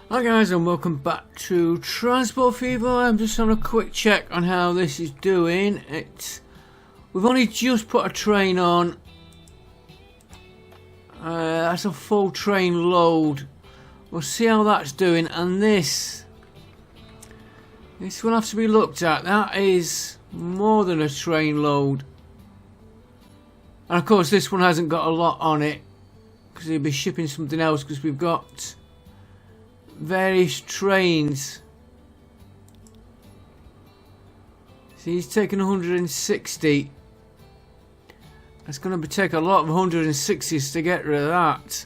Hi guys, and welcome back to Transport Fever. I'm just on a quick check on how this is doing. We've only just put a train on. That's a full train load. We'll see how that's doing, and this will have to be looked at. That is more than a train load. And of course this one hasn't got a lot on it, because he'll be shipping something else, because we've got various trains. See, he's taking 160. That's going to take a lot of 160s to get rid of that.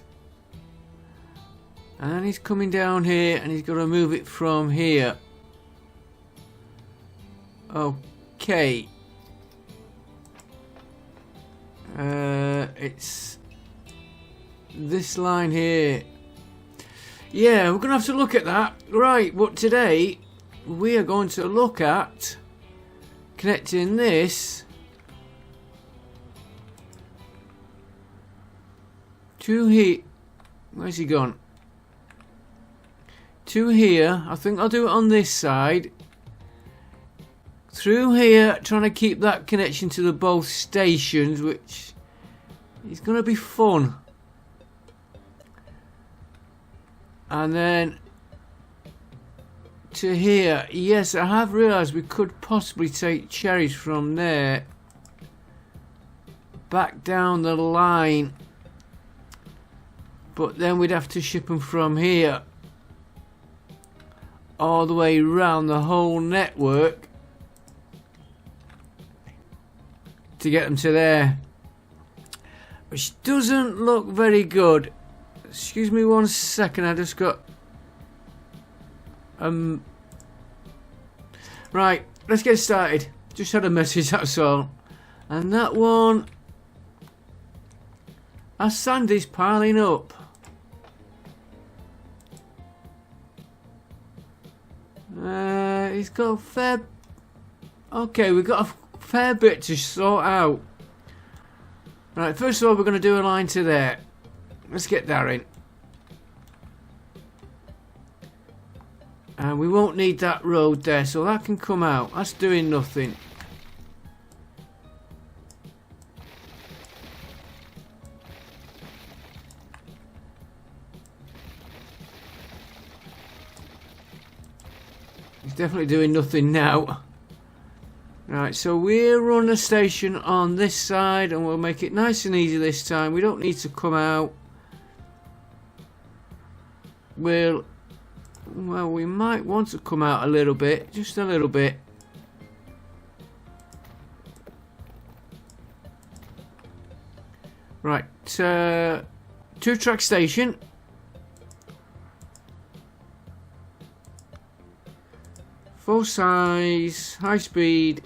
And he's coming down here, and he's got to move it from here. Okay. It's this line here. Yeah, we're going to have to look at that. Right, but today we are going to look at connecting this to here. Where's he gone? To here. I think I'll do it on this side. Through here, trying to keep that connection to the both stations, which is going to be fun. And then to here. Yes, I have realised we could possibly take cherries from there back down the line, but then we'd have to ship them from here all the way around the whole network to get them to there, which doesn't look very good. Excuse me 1 second, I just got right, let's get started. Just had a message, that's all. And that one, our sand is piling up. He's got a fair... Okay, we've got a fair bit to sort out. Right, first of all we're going to do a line to there. Let's get that in. And we won't need that road there, so that can come out. That's doing nothing. It's definitely doing nothing now. Right, so we'll run a station on this side, and we'll make it nice and easy this time. We don't need to come out. Well, we might want to come out a little bit, just a little bit. Right, 2-track station. Full size, high speed,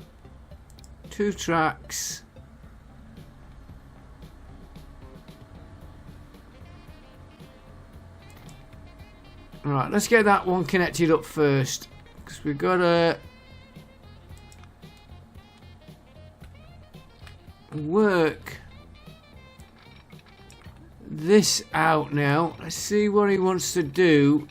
2 tracks. Right, let's get that one connected up first, because we've got to work this out now. Let's see what he wants to do.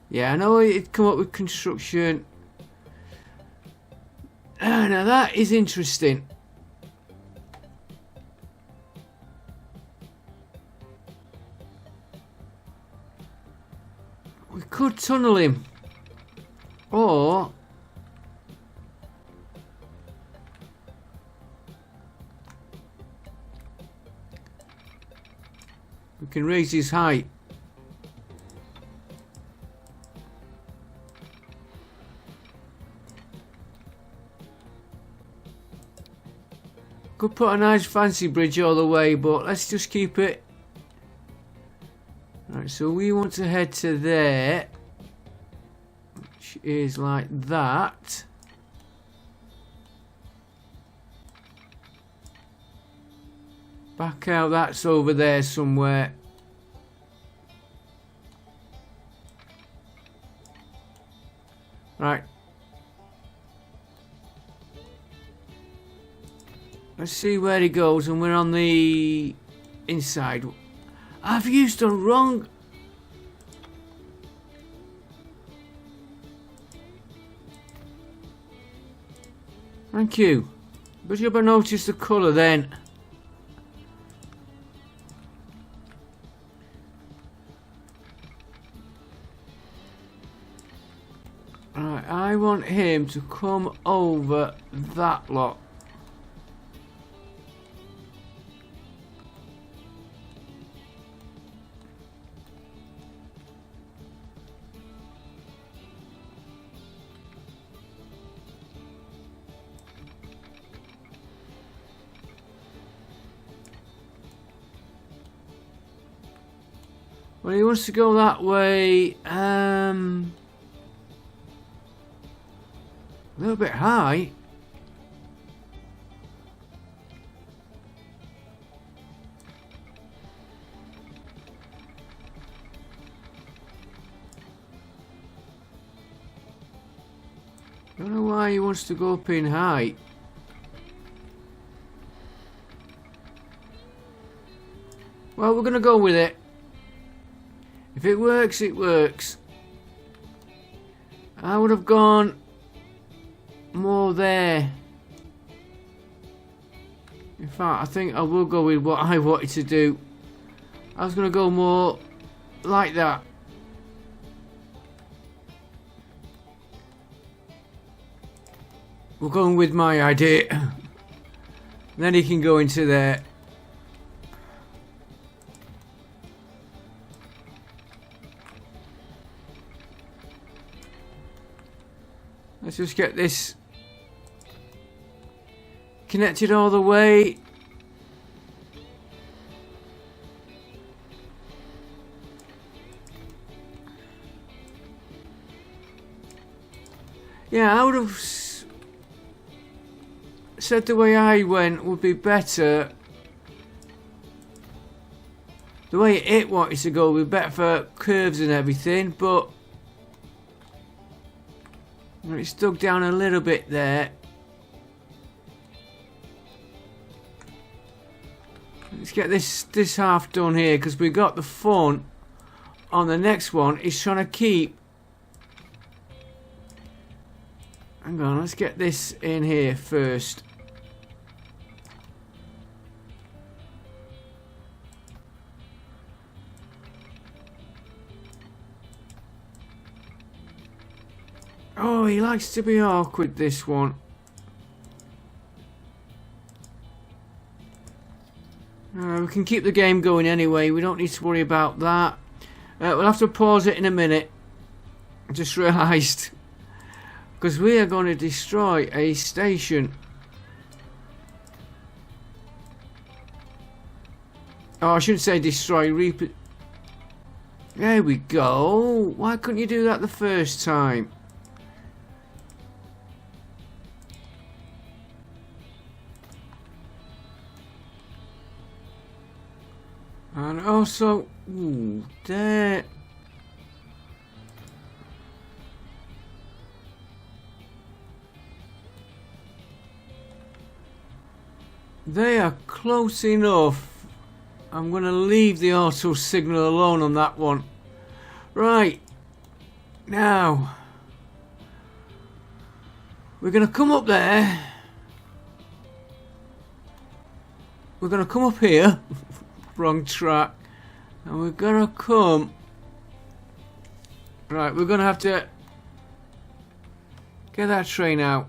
Yeah, I know he'd come up with construction. Now that is interesting. We could tunnel him, or we can raise his height. Could put a nice fancy bridge all the way, but let's just keep it. Right, so we want to head to there, which is like that. Back out, that's over there somewhere. Right. Let's see where he goes, and we're on the inside. I've used the wrong... Thank you. But you ever notice the colour then? Right, I want him to come over that lot. Well, he wants to go that way. A little bit high. Don't know why he wants to go up in height. Well, we're gonna go with it. If it works, it works. I would have gone more there. In fact, I think I will go with what I wanted to do. I was going to go more like that. We're going with my idea. Then he can go into there. Let's just get this connected all the way. Yeah, I would have said the way I went would be better. The way it wanted to go would be better for curves and everything, but it's dug down a little bit there. Let's get this half done here, because we got the fun on the next one. Is trying to keep... Hang on, let's get this in here first. Oh, he likes to be awkward, this one. We can keep the game going anyway. We don't need to worry about that. We'll have to pause it in a minute. I just realised. Because we are going to destroy a station. Oh, I shouldn't say destroy. There we go. Why couldn't you do that the first time? And also, ooh, there. They are close enough. I'm going to leave the auto signal alone on that one. Right. Now, we're going to come up there. We're going to come up here. Wrong track. And we're going to come... Right, we're going to have to get that train out.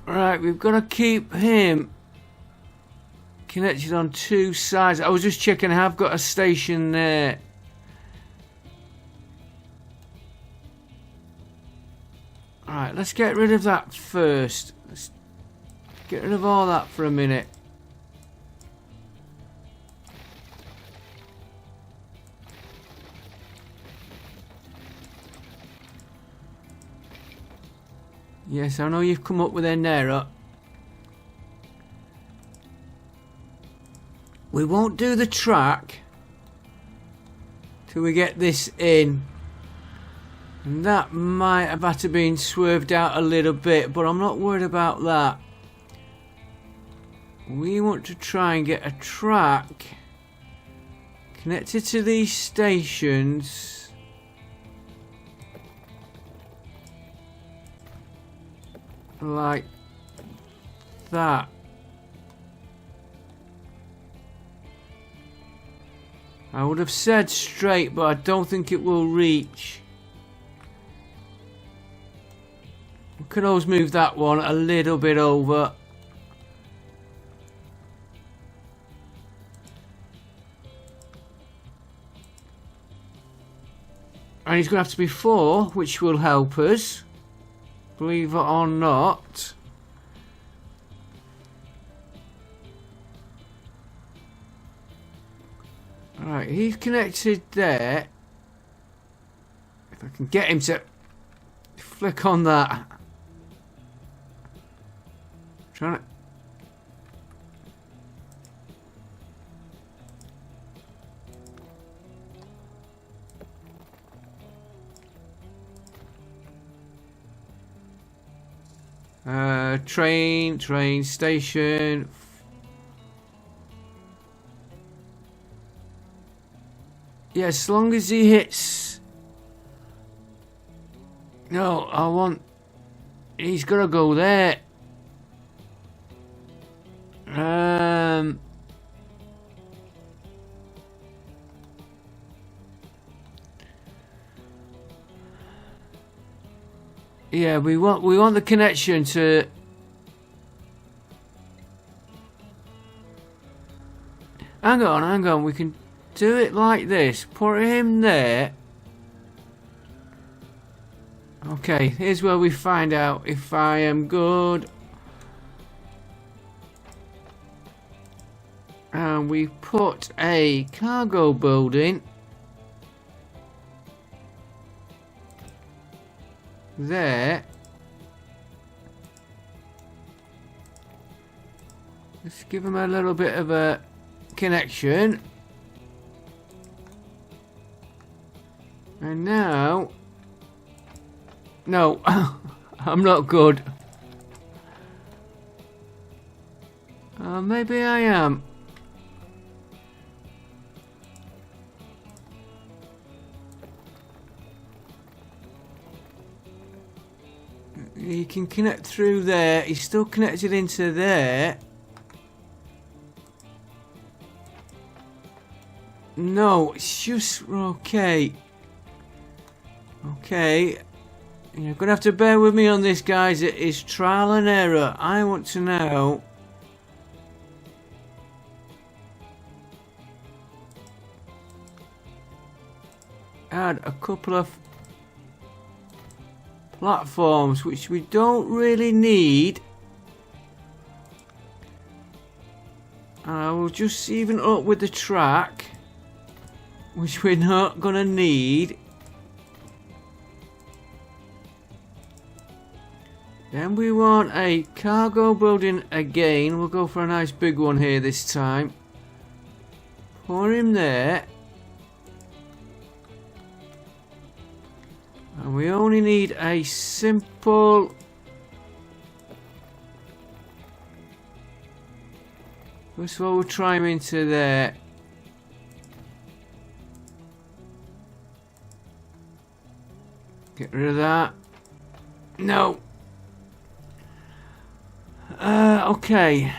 Right, we've got to keep him connected on two sides. I was just checking, I have got a station there. Alright, let's get rid of that first. Let's get rid of all that for a minute. Yes, I know you've come up with an error. We won't do the track till we get this in. And that might have had to been swerved out a little bit, but I'm not worried about that. We want to try and get a track connected to these stations. Like that. I would have said straight, but I don't think it will reach. We could always move that one a little bit over. And he's going to have to be 4, which will help us. Believe it or not. Alright, he's connected there. If I can get him to flick on that. Trying to train station. Yeah, as long as he hits. No, I want. He's gotta go there. Yeah, we want the connection to. Hang on. We can do it like this. Put him there. Okay, here's where we find out if I am good. And we put a cargo building there. Let's give him a little bit of a connection. And now, no, I'm not good. Maybe I am. He can connect through there. He's still connected into there. No, it's just okay. Okay. You're going to have to bear with me on this, guys. It is trial and error. I want to know. Add a couple of platforms, which we don't really need. I will just even up with the track, which we're not going to need. Then we want a cargo building again. We'll go for a nice big one here this time. Pour him there. And we only need a simple. First of all, we'll try him into there. Get rid of that. No. Okay.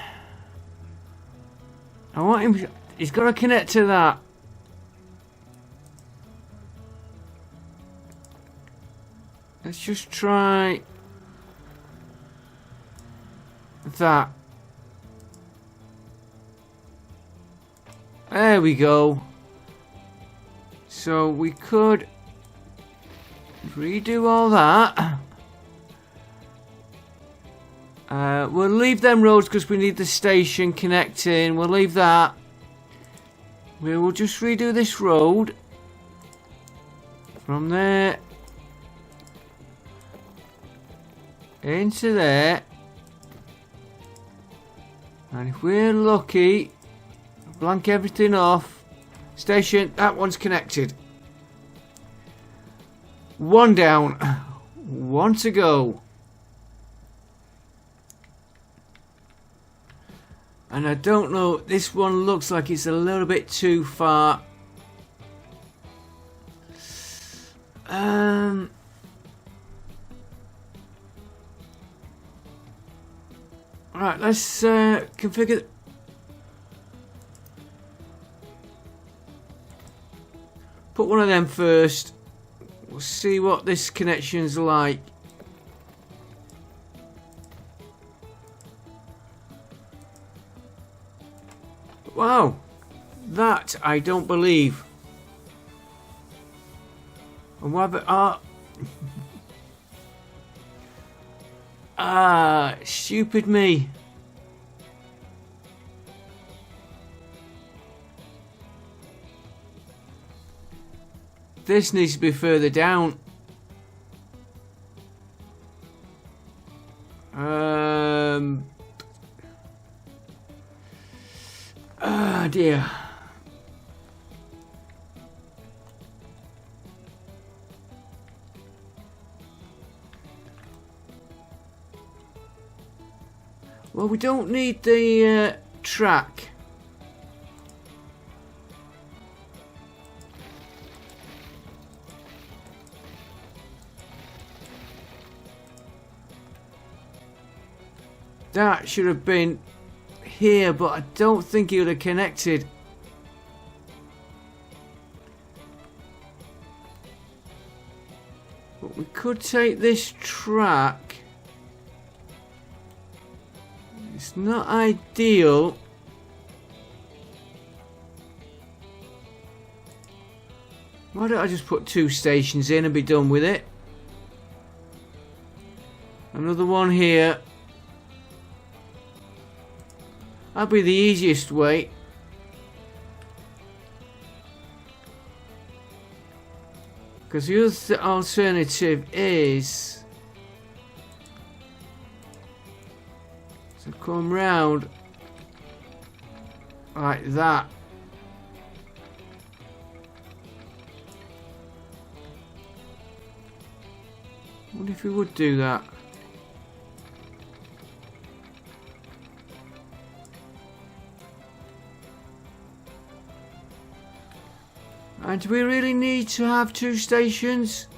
I want him. He's got to connect to that. Let's just try that. There we go. So we could redo all that. We'll leave them roads because we need the station connecting. We'll leave that. We will just redo this road from there into there, and if we're lucky, blank everything off. Station, that one's connected. One down. One to go. And I don't know, this one looks like it's a little bit too far. Right, let's configure. Put one of them first. We'll see what this connection's like. Wow, that I don't believe. And what about stupid me. This needs to be further down. Ah dear. Well, we don't need the track. That should have been here, but I don't think it would have connected. But we could take this track. It's not ideal. Why don't I just put 2 stations in and be done with it? Another one here. That'd be the easiest way. Because the other alternative is to come round like that. I wonder if we would do that. And do we really need to have 2 stations?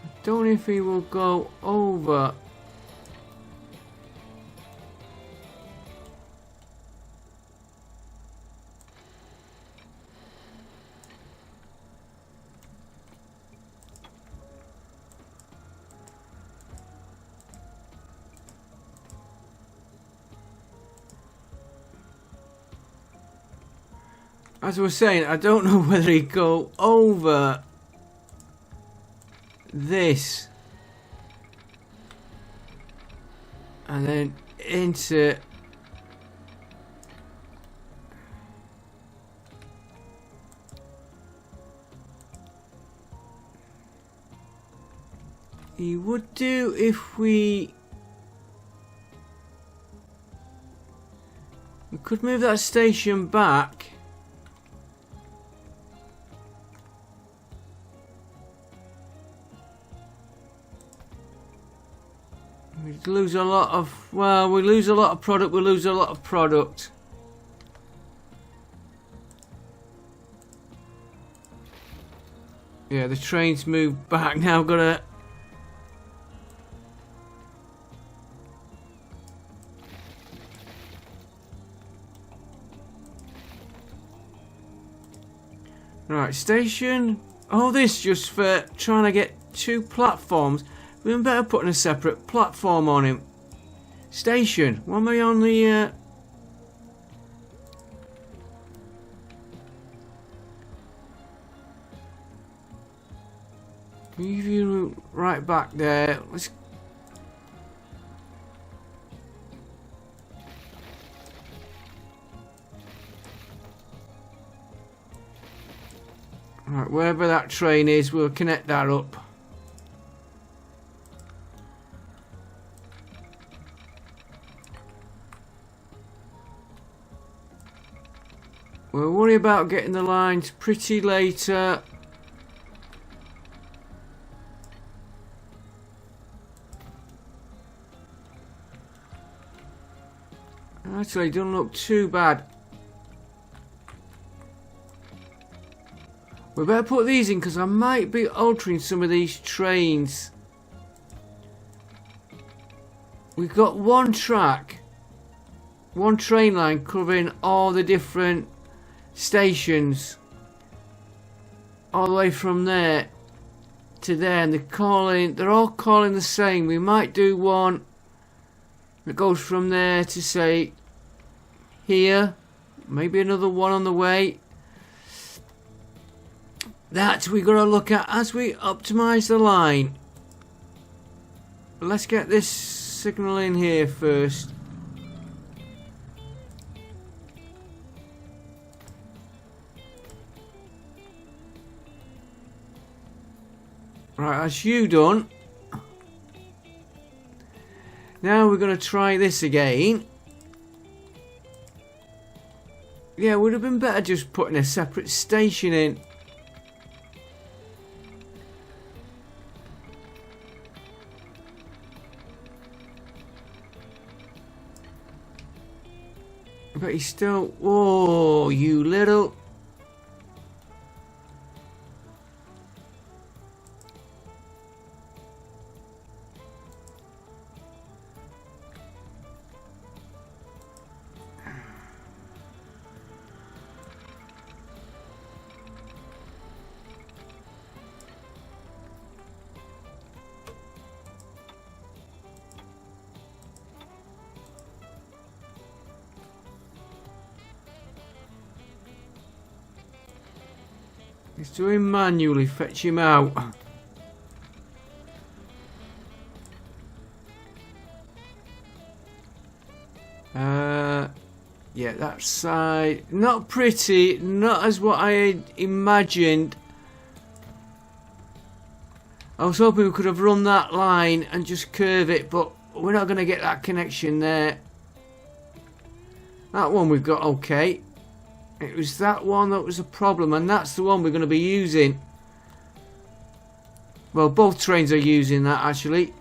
I don't know if he will go over. As I was saying, I don't know whether he'd go over this and then into he would do if we could move that station back. We lose a lot of, well, we lose a lot of product, we lose a lot of product. Yeah, the train's moved back now, gotta... Right, station. Oh, this just for trying to get 2 platforms. We better put a separate platform on him. Station. What am I on the... Move you right back there. Let's... Right, wherever that train is, we'll connect that up. We'll worry about getting the lines pretty later. Actually, it doesn't look too bad. We better put these in because I might be altering some of these trains. We've got one track, one train line covering all the different stations, all the way from there to there, and they're all calling the same. We might do one that goes from there to say here, maybe another one on the way. That we're going to look at as we optimize the line. Let's get this signal in here first. Right, that's you done. Now we're going to try this again. Yeah, it would have been better just putting a separate station in. But he's still... Whoa, you little... He's doing manually, fetch him out. Yeah, that side, not pretty, not as what I had imagined. I was hoping we could have run that line and just curve it, but we're not going to get that connection there. That one we've got okay. It was that one that was a problem, and that's the one we're going to be using. Well, both trains are using that actually.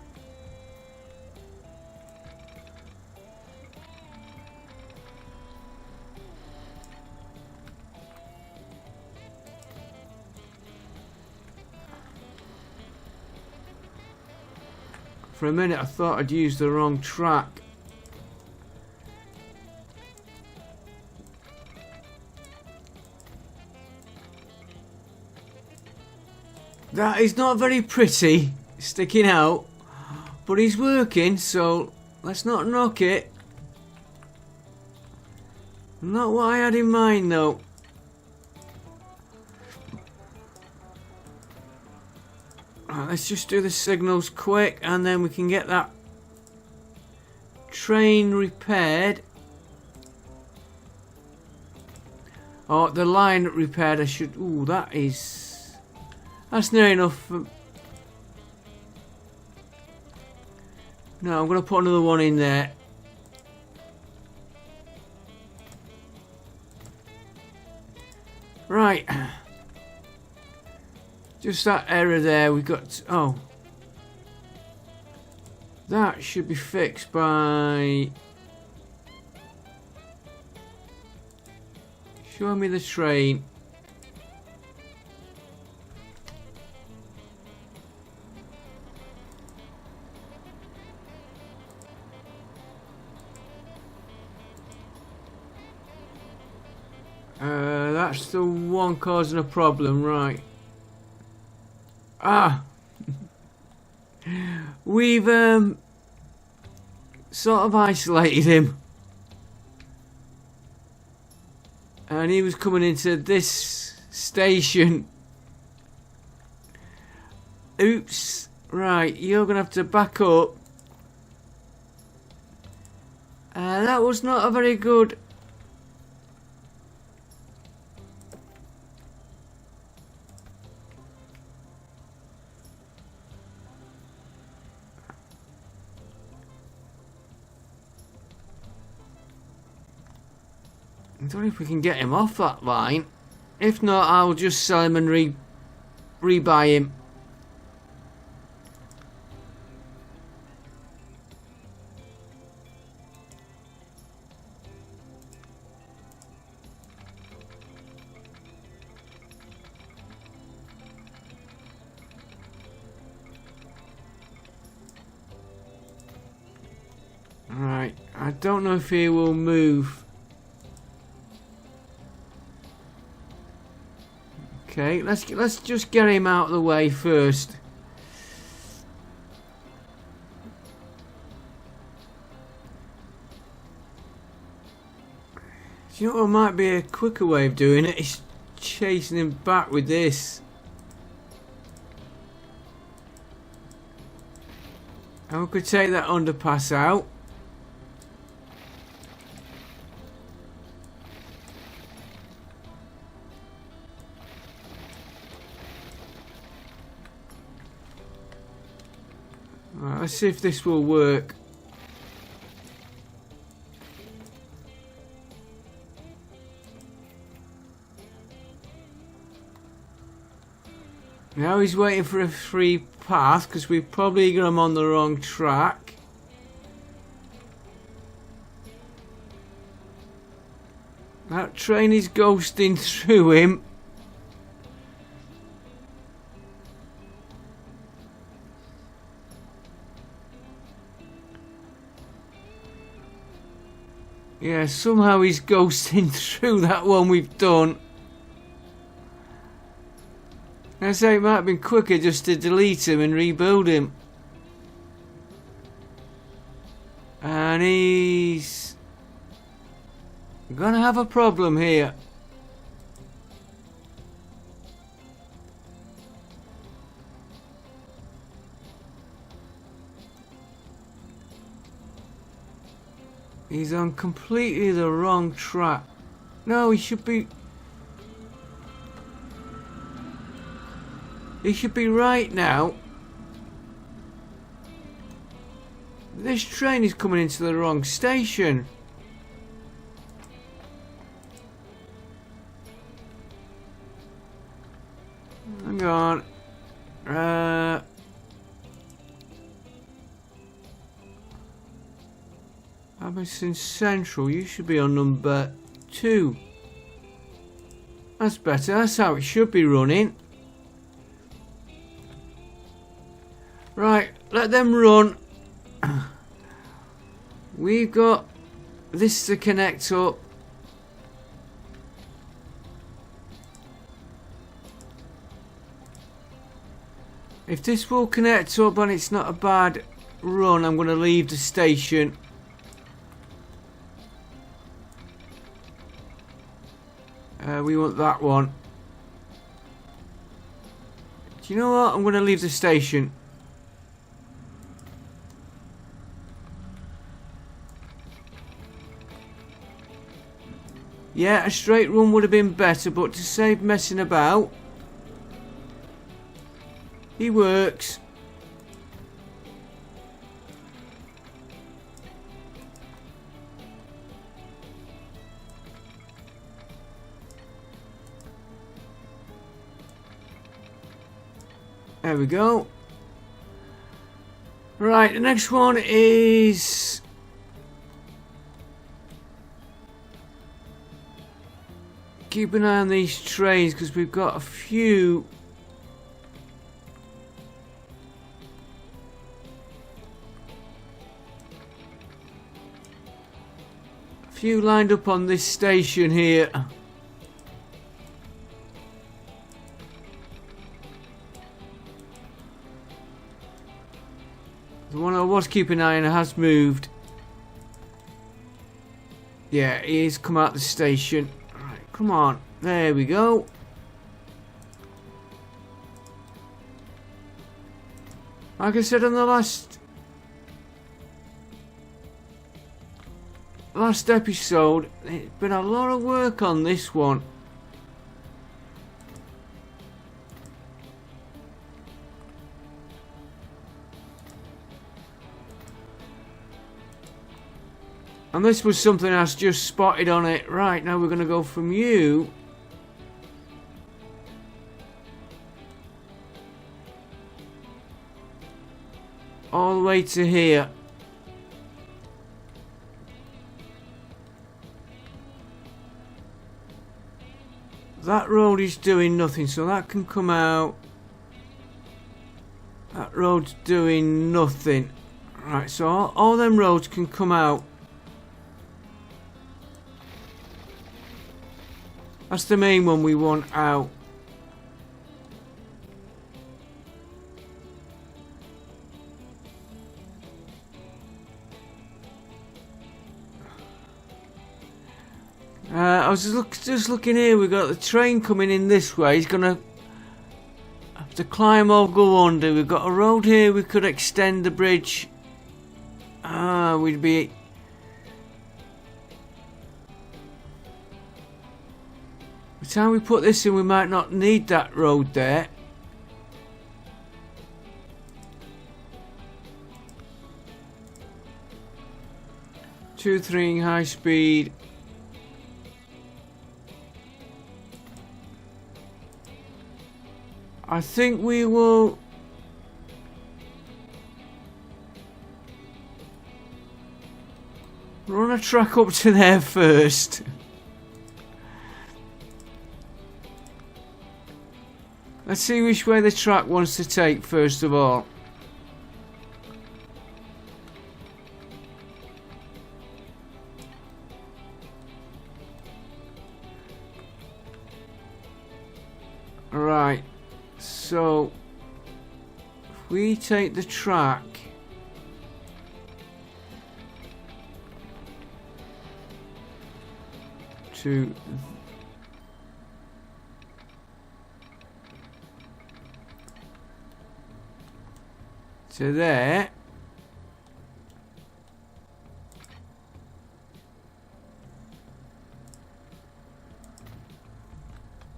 For a minute I thought I'd used the wrong track. That is not very pretty, sticking out, but he's working, so let's not knock it. Not what I had in mind though. Right, let's just do the signals quick and then we can get that train repaired. Oh, the line repaired, I should... Ooh, that's near enough. No, I'm going to put another one in there. Right. Just that error there. We got... Oh. That should be fixed by... Show me the train. That's the one causing a problem, right? Ah, we've sort of isolated him, and he was coming into this station. Oops, right, you're gonna have to back up. That was not a very good... I don't know if we can get him off that line. If not, I'll just sell him and rebuy him. Right, I don't know if he will move. Okay, let's just get him out of the way first. Do you know what might be a quicker way of doing it? Is chasing him back with this. And we could take that underpass out. Right, let's see if this will work. Now he's waiting for a free path because we've probably got him on the wrong track. That train is ghosting through him. Yeah, somehow he's ghosting through that one we've done. I say it might have been quicker just to delete him and rebuild him. And he's gonna have a problem here. He's on completely the wrong track. No, he should be... He should be right now. This train is coming into the wrong station. Hang on. Abbotsford Central, you should be on number 2. That's better, that's how it should be running. Right, let them run. We've got this to connect up. If this will connect up and it's not a bad run, I'm going to leave the station. We want that one. Do you know what? I'm going to leave the station. Yeah, a straight run would have been better, but to save messing about, he works. There we go. Right, the next one is... Keep an eye on these trains because we've got a few lined up on this station here. The one I was keeping an eye on has moved. Yeah, he's come out the station. Right, come on. There we go. Like I said on the last episode, there's been a lot of work on this one. And this was something I just spotted on it. Right, now we're going to go from you all the way to here. That road is doing nothing, so that can come out. That road's doing nothing. Right, so all them roads can come out. That's the main one we want out. I was just looking here. We've got the train coming in this way. He's gonna have to climb or go under. We've got a road here. We could extend the bridge. We'd be. By the time we put this in, we might not need that road there. Two, three high speed. I think we will run a track up to there first. Let's see which way the track wants to take first of all. Right. So, if we take the track to there,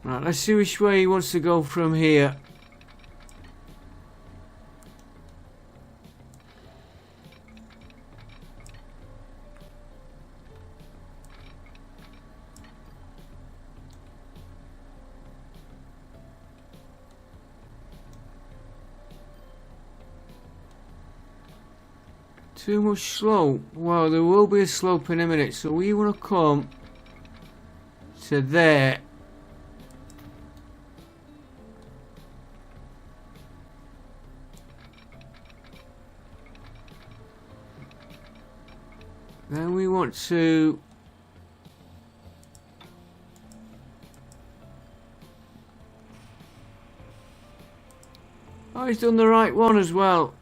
right, let's see which way he wants to go from here. Too much slope. Well, there will be a slope in a minute, so we want to come to there. Then we want to oh, he's done the right one as well.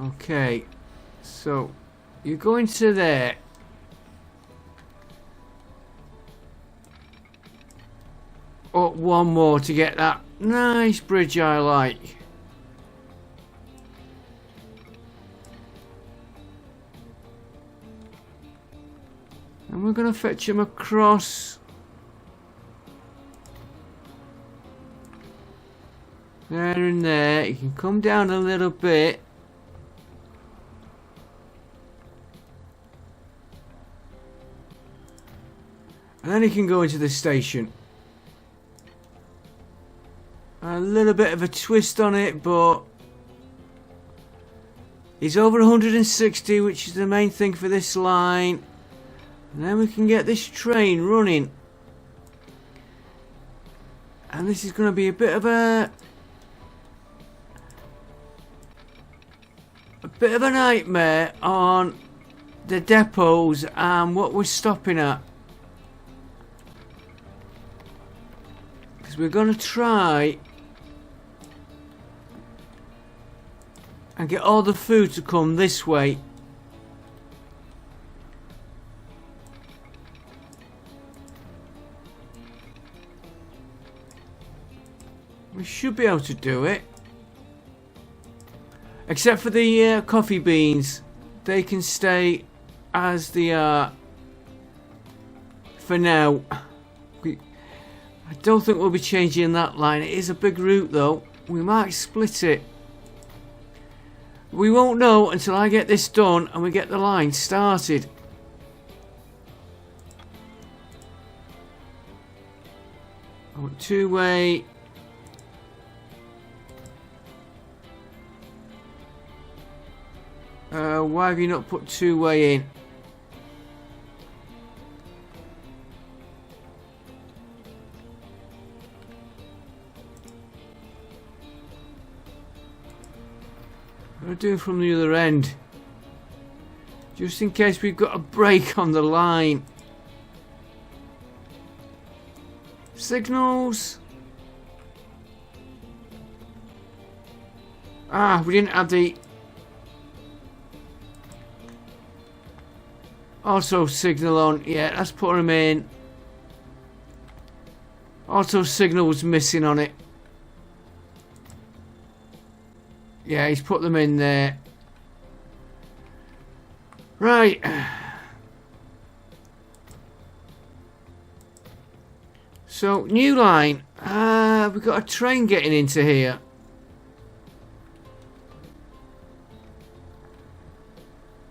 Okay, so you're going to there. Up one more to get that nice bridge I like. And we're going to fetch him across. There and there. You can come down a little bit. And then he can go into the station. A little bit of a twist on it, but he's over 160, which is the main thing for this line. And then we can get this train running. And this is going to be a bit of a nightmare on the depots and what we're stopping at. Because we're going to try and get all the food to come this way. We should be able to do it. Except for the coffee beans. They can stay as they are for now. I don't think we'll be changing that line. It is a big route though. We might split it. We won't know until I get this done and we get the line started. I want two-way. Why have you not put two-way in? What do I do from the other end? Just in case we've got a break on the line. Signals. Ah, we didn't add the auto signal on. Yeah, let's put them in. Auto signal was missing on it. Yeah, he's put them in there. Right. So, new line. We've got a train getting into here.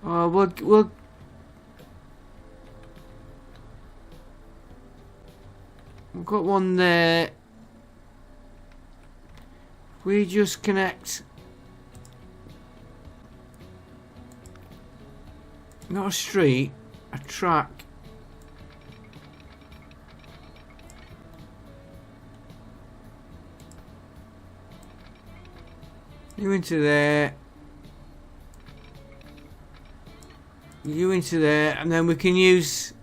Oh, we'll we've got one there. We just connect. Not a street, a track. You into there. You into there, and then we can use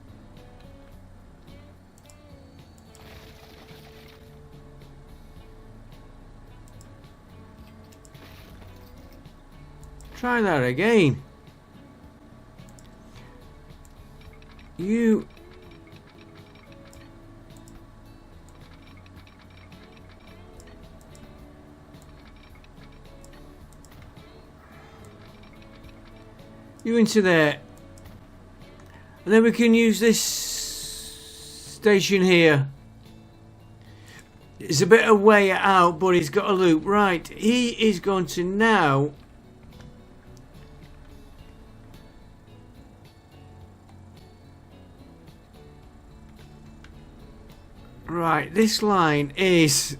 try that again. You into there, and then we can use this station here. It's a bit of way out, but he's got a loop. Right, he is going to now right, this line is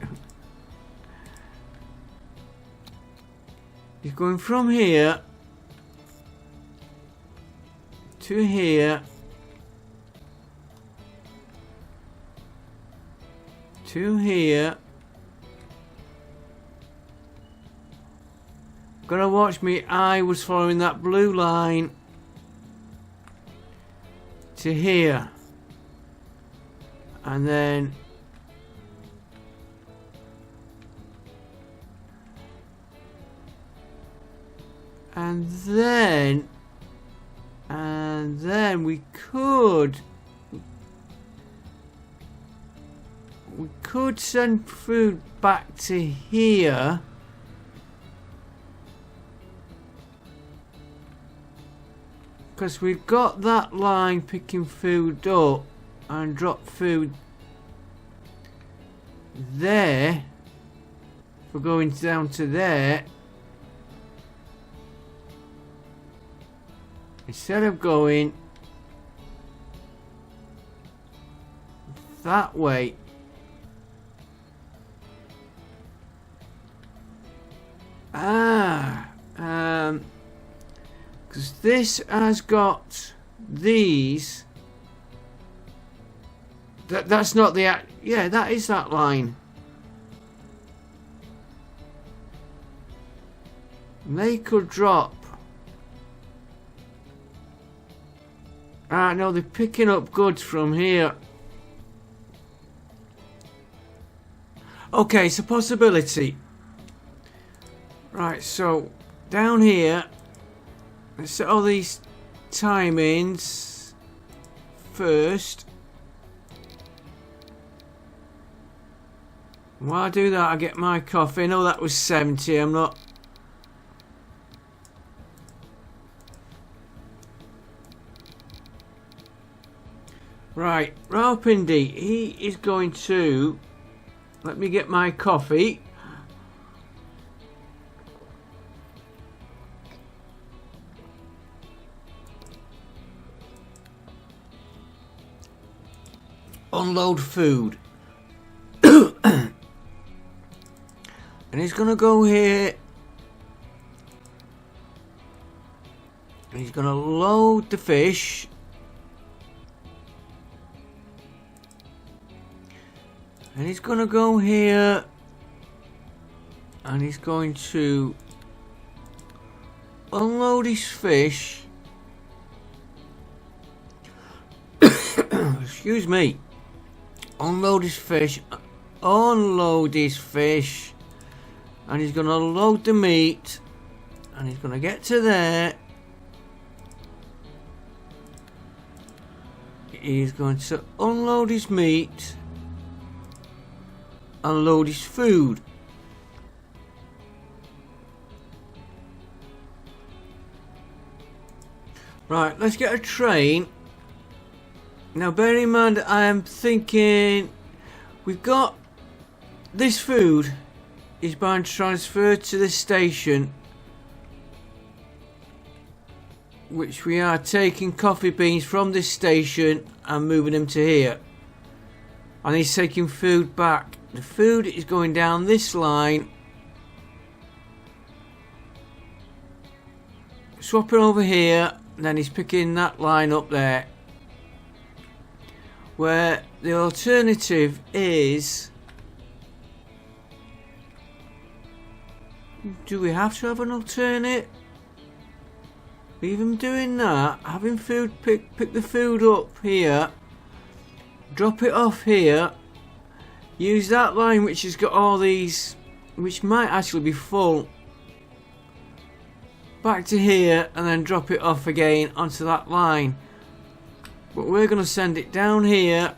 he's going from here to here to here. Gotta watch me. I was following that blue line to here, and then we could send food back to here. Because we've got that line picking food up and drop food there. We're going down to there. Instead of going that way. Because this has got these. That's not the... Yeah, that is that line. And they could drop. No, they're picking up goods from here. Okay, it's a possibility. Right, so down here, let's set all these timings first. While I do that, I get my coffee. I know that was 70. I'm not Right, Rawpindi, he is going to let me get my coffee. Unload food. And he's going to go here. And he's going to load the fish. And he's going to go here. And he's going to unload his fish. Excuse me. Unload his fish. Unload his fish. And he's going to load the meat. And he's going to get to there. He's going to unload his meat. And load his food. Right, let's get a train. Now bear in mind I am thinking we've got this food is being transferred to the station, which we are taking coffee beans from this station and moving them to here, and he's taking food back. The food is going down this line, swapping over here, and then he's picking that line up there. Where the alternative is, do we have to have an alternate? Even doing that, having food pick the food up here, drop it off here, use that line which has got all these, which might actually be full, back to here, and then drop it off again onto that line. But we're going to send it down here,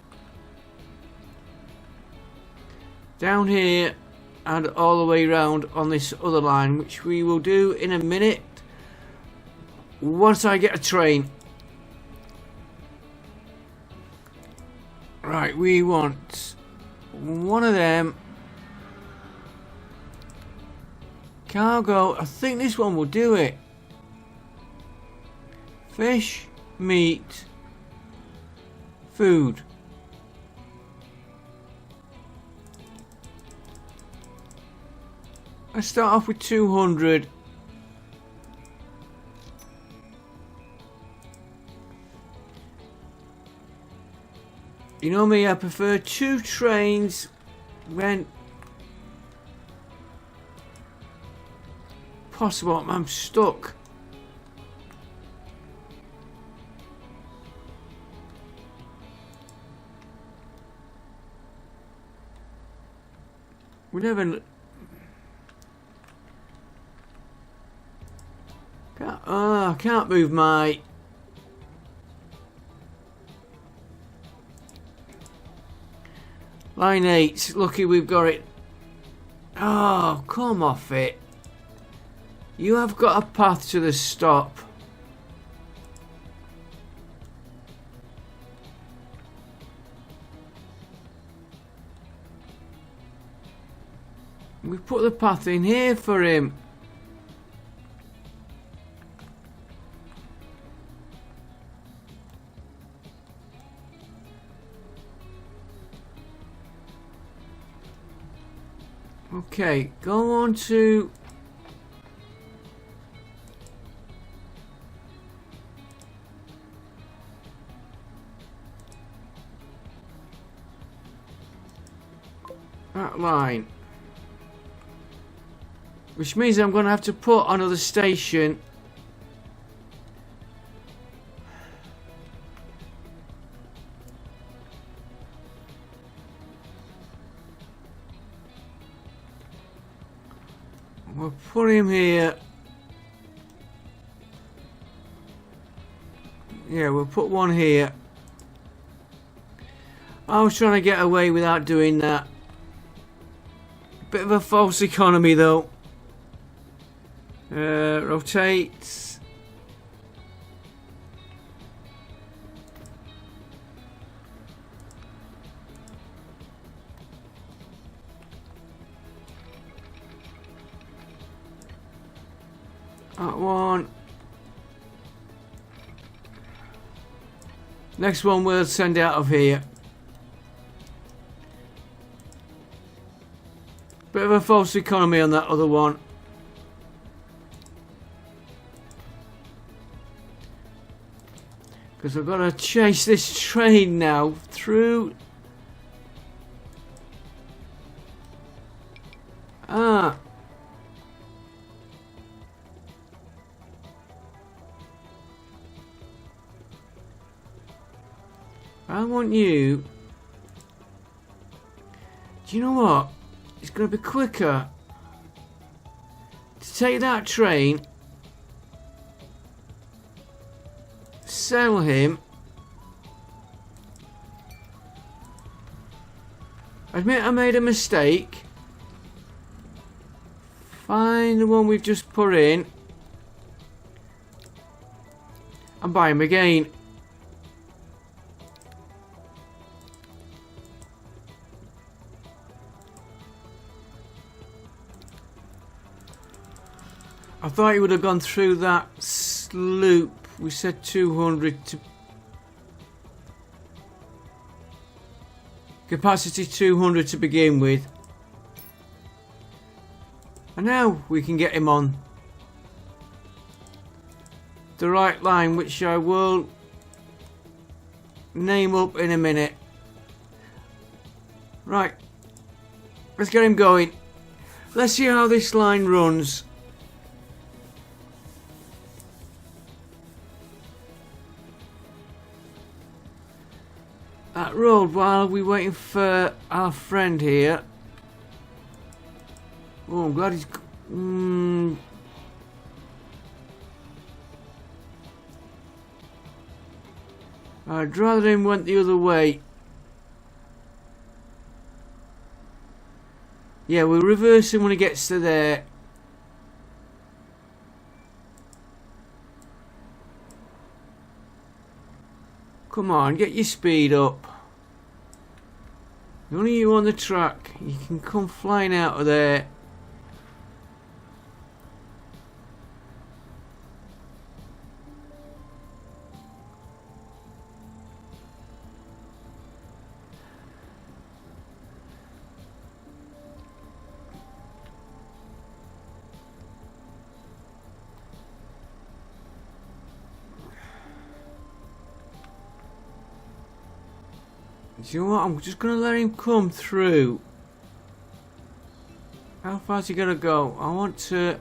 and all the way around on this other line, which we will do in a minute once I get a train. Right, we want one of them. Cargo, I think this one will do it. Fish, meat, food. Let's start off with 200. You know me, I prefer 2 trains when possible. I'm stuck. We never... I can't move my... Line 8. Lucky we've got it. Oh, come off it. You have got a path to the stop. We put the path in here for him. Okay, go on to... that line. Which means I'm going to have to put another station. We'll put him here. Yeah, we'll put one here. I was trying to get away without doing that. Bit of a false economy though. Rotate. That one. Next one we'll send out of here. Bit of a false economy on that other one. Because I've got to chase this train now through. Ah. I want you. Do you know what? It's going to be quicker to take that train, sell him, admit I made a mistake, find the one we've just put in, and buy him again. I thought you would have gone through that sloop. We said 200 to capacity 200 to begin with. And now we can get him on the right line, which I will name up in a minute. Right. Let's get him going. Let's see how this line runs. That road while we're waiting for our friend here. Oh, I'm glad he's. I'd rather him went the other way. Yeah, we'll reverse him when he gets to there. Come on, get your speed up. Only you on the track. You can come flying out of there. Do you know what? I'm just going to let him come through. How far is he going to go? I want to...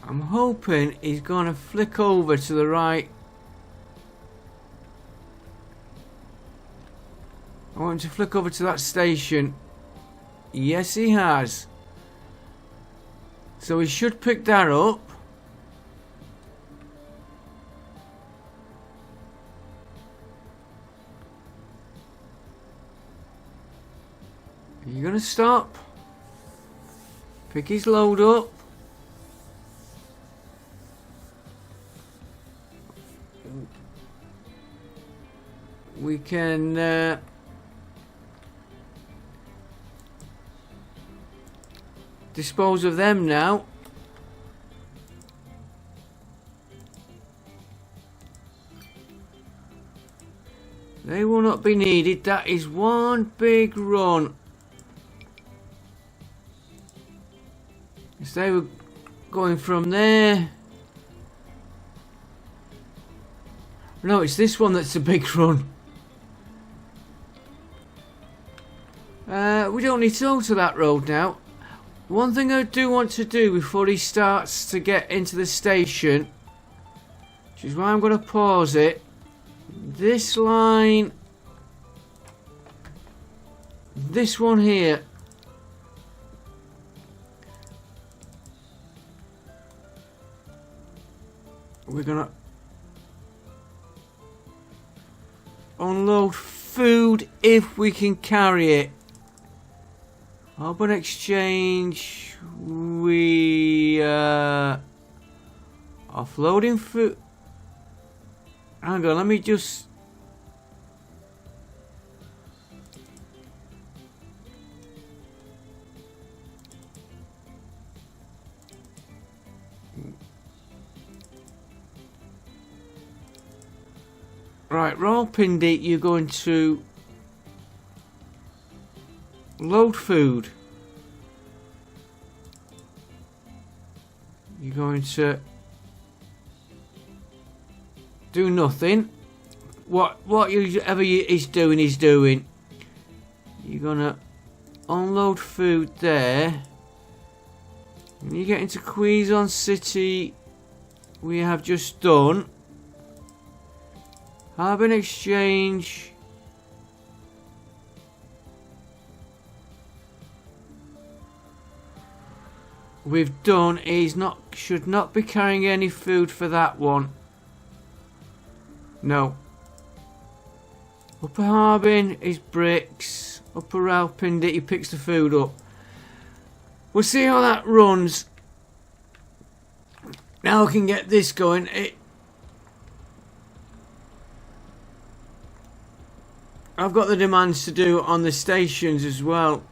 I'm hoping he's going to flick over to the right. I want him to flick over to that station. Yes, he has. So he should pick that up. Are you going to stop? Pick his load up. We can... dispose of them now. They will not be needed. That is one big run. Because they were going from there. No, it's this one that's a big run. We don't need to go to that road now. One thing I do want to do before he starts to get into the station, which is why I'm going to pause it, this line, this one here, we're going to unload food if we can carry it. Open exchange, we offloading food. Hang on, let me just... Right, Rawalpindi, you're going to load food. You're going to do nothing. Whatever he's doing, he's doing. You're gonna unload food there. When you get into Quezon City, we have just done. Harbin Exchange. We've done. Should not be carrying any food for that one. No. Upper Harbin is bricks. Upper Rawalpindi, he picks the food up. We'll see how that runs. Now I can get this going. I've got the demands to do on the stations as well.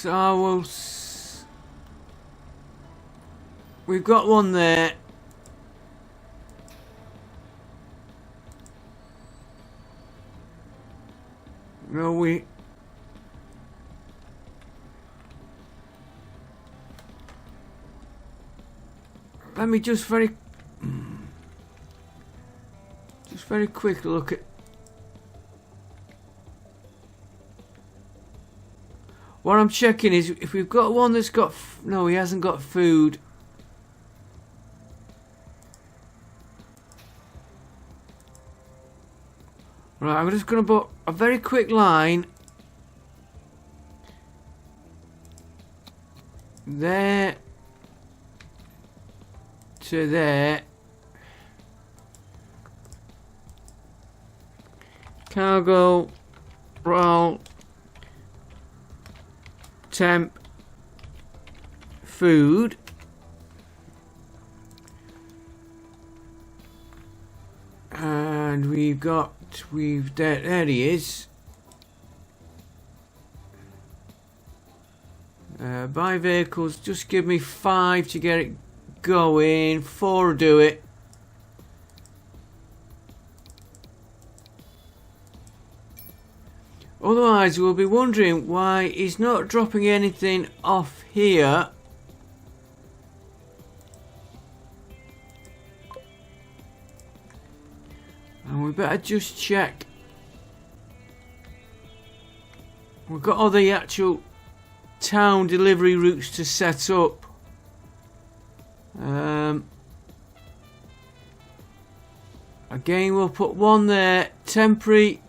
So we've got one there. No, let me just very quick look at. What I'm checking is if we've got one that's got... No, he hasn't got food. Right, I'm just going to put a very quick line. There. To there. Cargo. Roll. Temp. Food. And there he is. Buy vehicles, just give me 5 to get it going, 4 will do it. Otherwise we'll be wondering why he's not dropping anything off here. And we better just check. We've got all the actual town delivery routes to set up. Again, we'll put one there, temporary.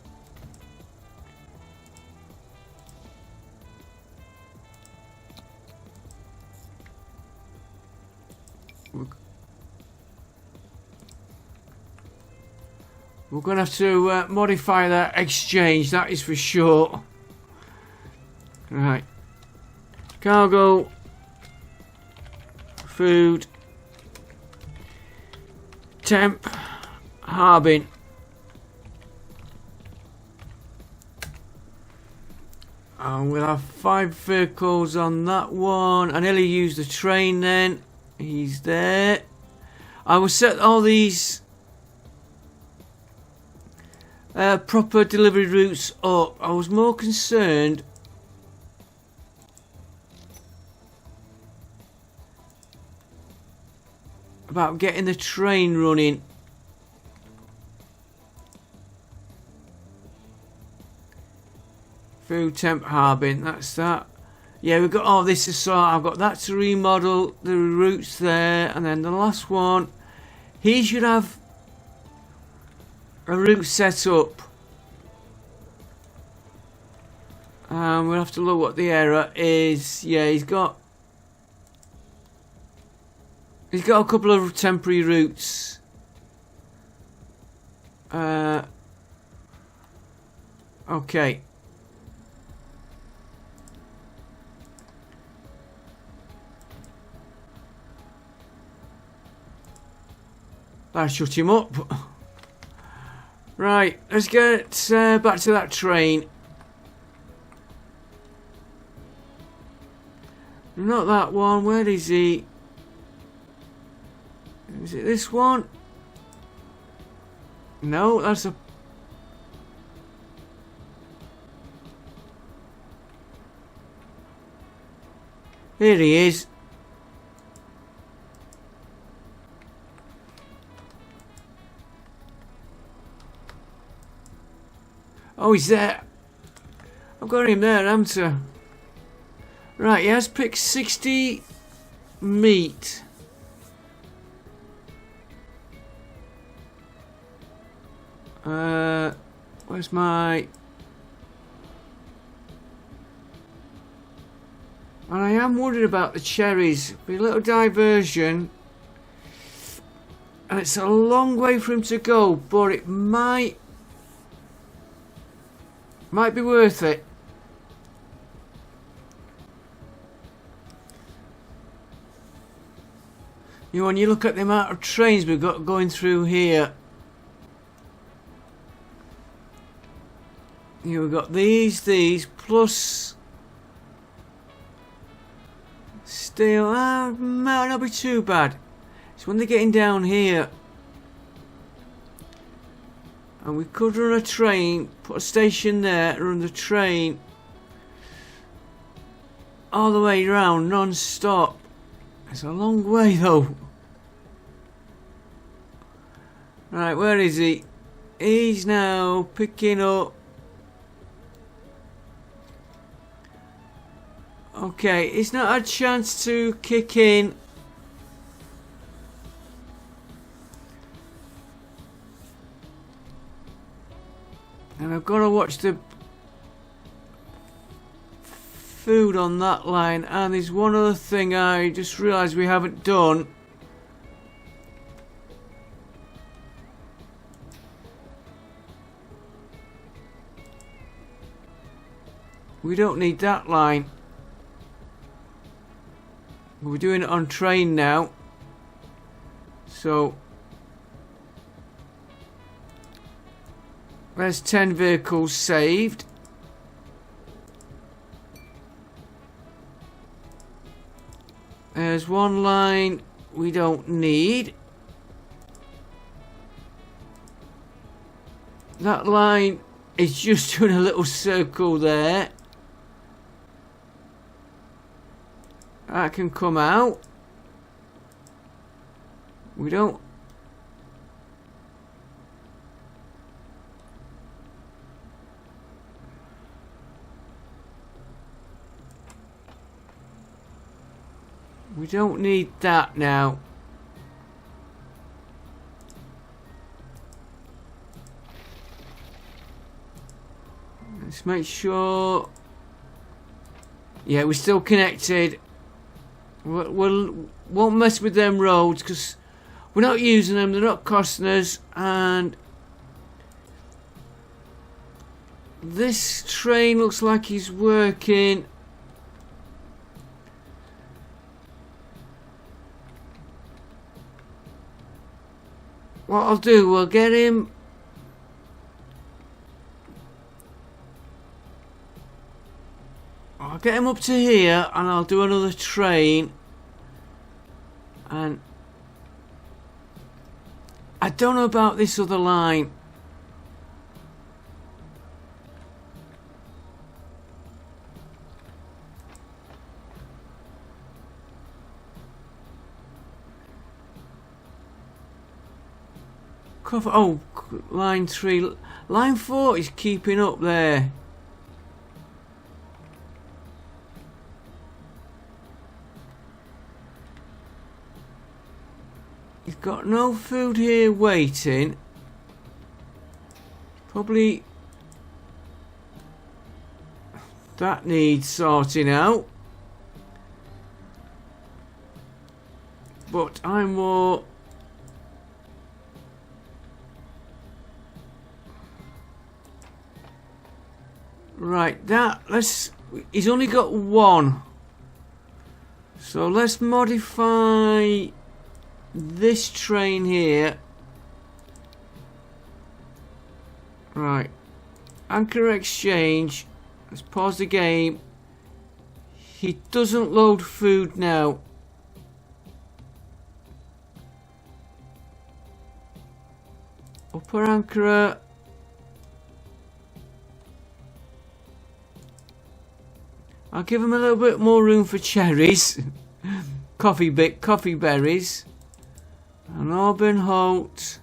We're going to have to modify that exchange, that is for sure. Right. Cargo. Food. Temp. Harbin. And we'll have 5 vehicles on that one. I nearly used the train then. He's there. I will set all these proper delivery routes up. I was more concerned about getting the train running. Food Temp Harbin, that's that. Yeah, we've got all this to sort. I've got that to remodel, the routes there, and then the last one. He should have a route set up. We'll have to look what the error is. Yeah, he's got a couple of temporary routes. Okay. That shut him up. Right, let's get back to that train. Not that one. Where is he? Is it this one? No, that's a... Here he is. Oh, he's there. I've got him there, haven't I? Right, he has picked 60 meat. Where's my... And I am worried about the cherries. Be a little diversion. And it's a long way for him to go, but it might be worth it. You know, when you look at the amount of trains we've got going through here. You know, we've got these, plus steel. Might not be too bad. It's when they're getting down here. And we could run a train, put a station there, run the train all the way around, non-stop. It's a long way though. Right, where is he? He's now picking up. Okay, he's not had a chance to kick in. And I've got to watch the food on that line. And there's one other thing I just realised we haven't done. We don't need that line. We're doing it on train now. So there's 10 vehicles saved. There's one line we don't need. That line is just doing a little circle there. That can come out. We don't... We don't need that now. Let's make sure... Yeah, we're still connected. We won't mess with them roads because we're not using them, they're not costing us, and this train looks like he's working. What I'll do, we'll get him I'll get him up to here and I'll do another train. And I don't know about this other line. Oh, line 3. Line 4 is keeping up there. He's got no food here waiting. Probably that needs sorting out. But I'm more... Right, he's only got one. So let's modify this train here Right. Anchor exchange. Let's pause the game. He doesn't load food now. Upper anchor. I'll give him a little bit more room for cherries. coffee berries. And Auburn Holt.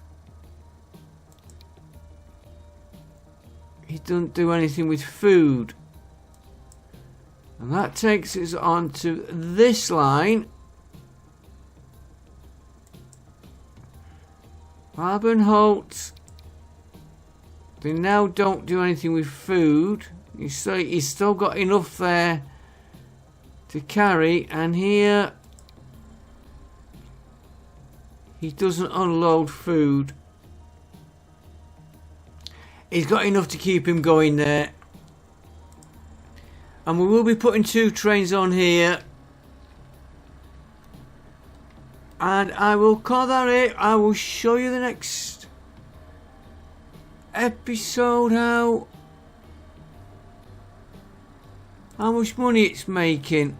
He doesn't do anything with food. And that takes us on to this line. Auburn Holt. They now don't do anything with food. He's still got enough there to carry, and here he doesn't unload food. He's got enough to keep him going there. And we will be putting 2 trains on here. And I will call that it. I will show you the next episode how much money it's making.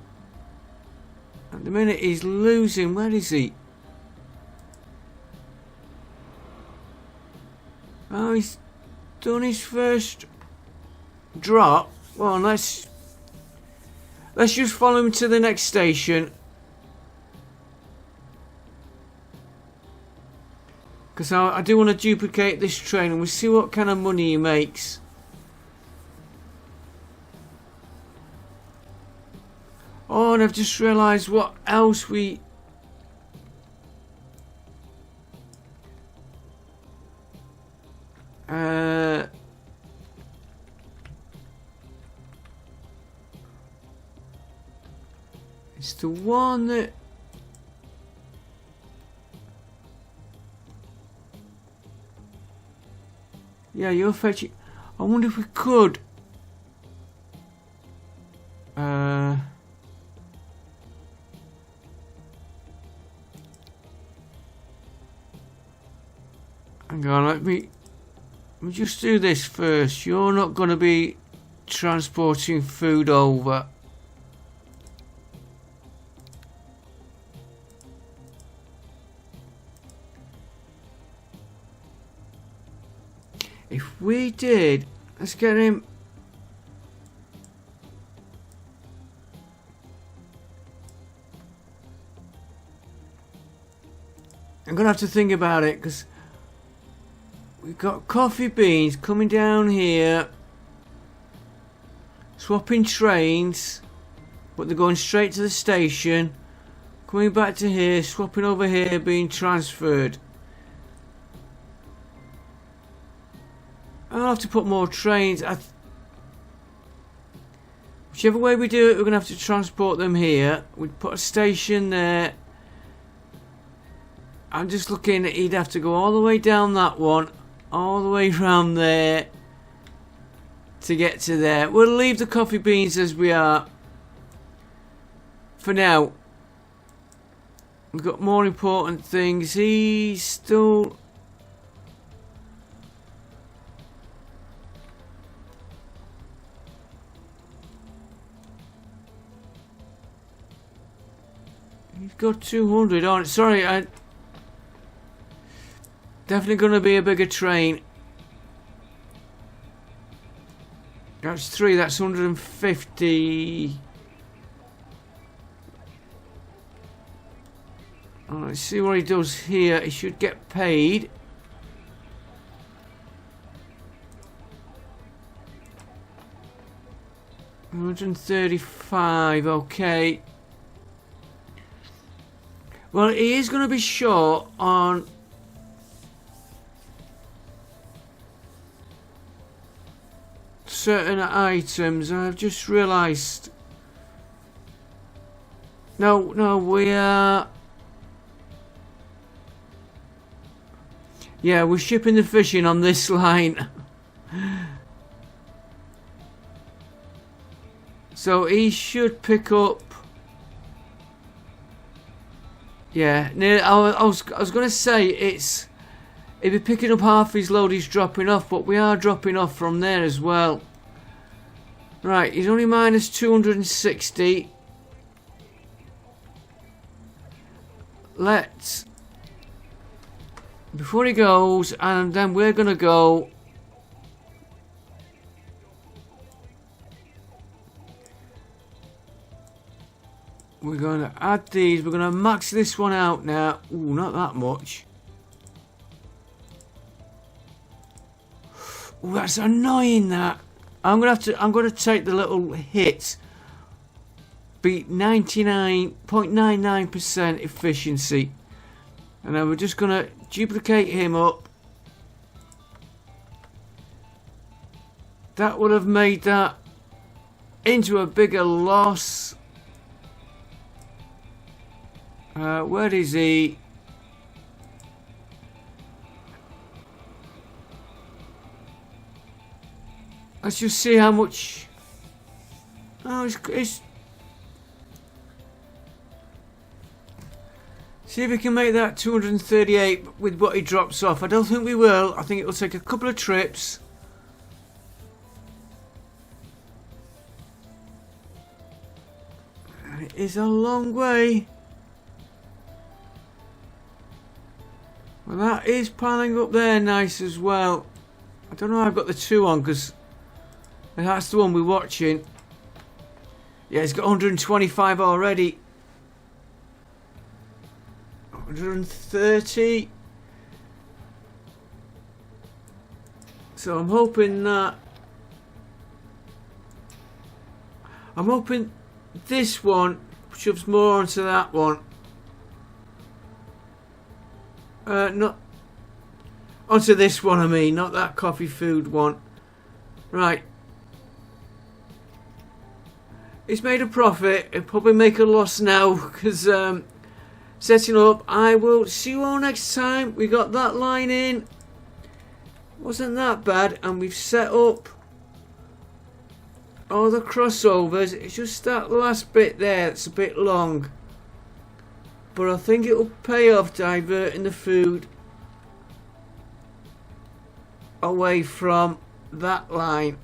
At the minute he's losing. Where is he? Oh, he's done his first drop. Well, let's just follow him to the next station. Because I do want to duplicate this train and we'll see what kind of money he makes. Oh, and I've just realised what else we... It's the one that... Yeah, you're fetching... I wonder if we could... Hang on, let me just do this first. You're not going to be transporting food over. If we did, let's get him. I'm going to have to think about it because we've got coffee beans coming down here, swapping trains, but they're going straight to the station, coming back to here, swapping over here, being transferred. I'll have to put more trains. Whichever way we do it, we're going to have to transport them here. We'd put a station there. I'm just looking at he'd have to go all the way down that one, all the way round there to get to there. We'll leave the coffee beans as we are for now. We've got more important things. He's still... He's got 200 on it. Sorry, definitely going to be a bigger train. That's 3, that's 150. Oh, let's see what he does here. He should get paid. $135, okay. Well, he is going to be short on certain items. I've just realised. No, we are... Yeah, we're shipping the fish in on this line. So he should pick up... Yeah, I was going to say it's He'll be picking up half his load he's dropping off, but we are dropping off from there as well. Right, he's only minus 260. Let's... Before he goes, and then we're going to go... We're going to add these. We're going to max this one out now. Ooh, not that much. Ooh, that's annoying, that. I'm going to take the little hit. Beat 99.99% efficiency. And then we're just going to duplicate him up. That would have made that into a bigger loss. Where is he? Let's just see how much. Oh, it's see if we can make that 238 with what he drops off. I don't think we will. I think it will take a couple of trips. It is a long way. Well, that is piling up there nice as well. I don't know how I've got the 2 on because that's the one we're watching. Yeah, it's got 125 already. 130. So I'm hoping this one shoves more onto that one. Not onto this one, I mean, not that coffee food one. Right. It's made a profit. It'll probably make a loss now because setting up. I will see you all next time. We got that line in. Wasn't that bad, and we've set up all the crossovers. It's just that last bit there that's a bit long. But I think it will pay off diverting the food away from that line.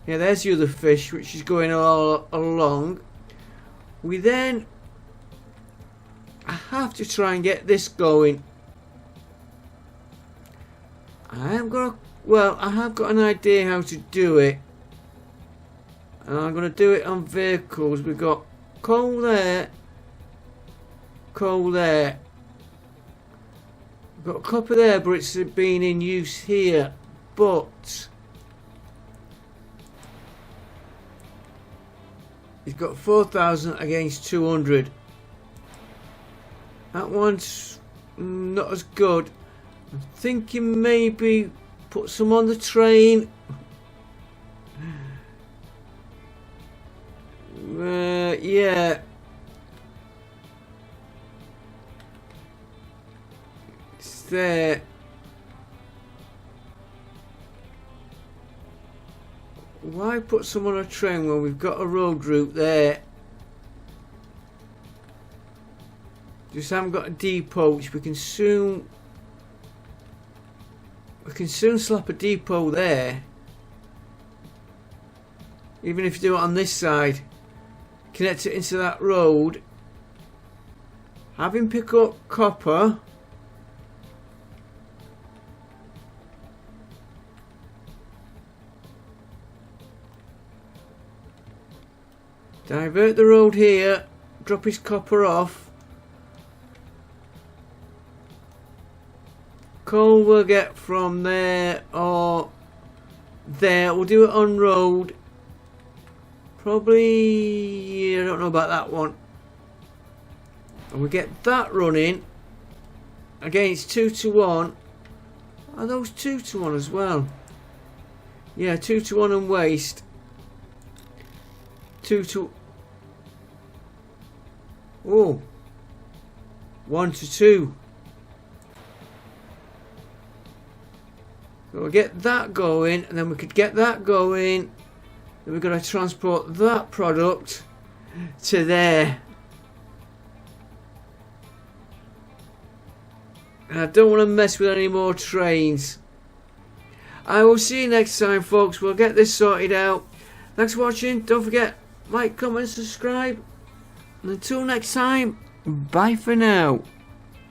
Yeah, there's the other fish which is going all along. We then have to try and get this going. I have got an idea how to do it. And I'm going to do it on vehicles. We've got coal there. Coal there. We've got copper there, but it's been in use here. But he's got 4,000 against 200. That one's not as good. I'm thinking maybe put some on the train. Yeah. It's there. Why put some on a train when we've got a road route there? Just haven't got a depot, which we can soon slap a depot there. Even if you do it on this side, connect it into that road, have him pick up copper, divert the road here, drop his copper off. Coal we'll get from there or there. We'll do it on road. Probably, I don't know about that one. And we get that running against 2-to-1. Are those 2-to-1 as well? Yeah, 2-to-1 and waste. 2-to... Oh. 1-to-2. So we'll get that going, and then we could get that going. Then we're going to transport that product to there. And I don't want to mess with any more trains. I will see you next time, folks. We'll get this sorted out. Thanks for watching. Don't forget, like, comment, subscribe. And until next time, bye for now.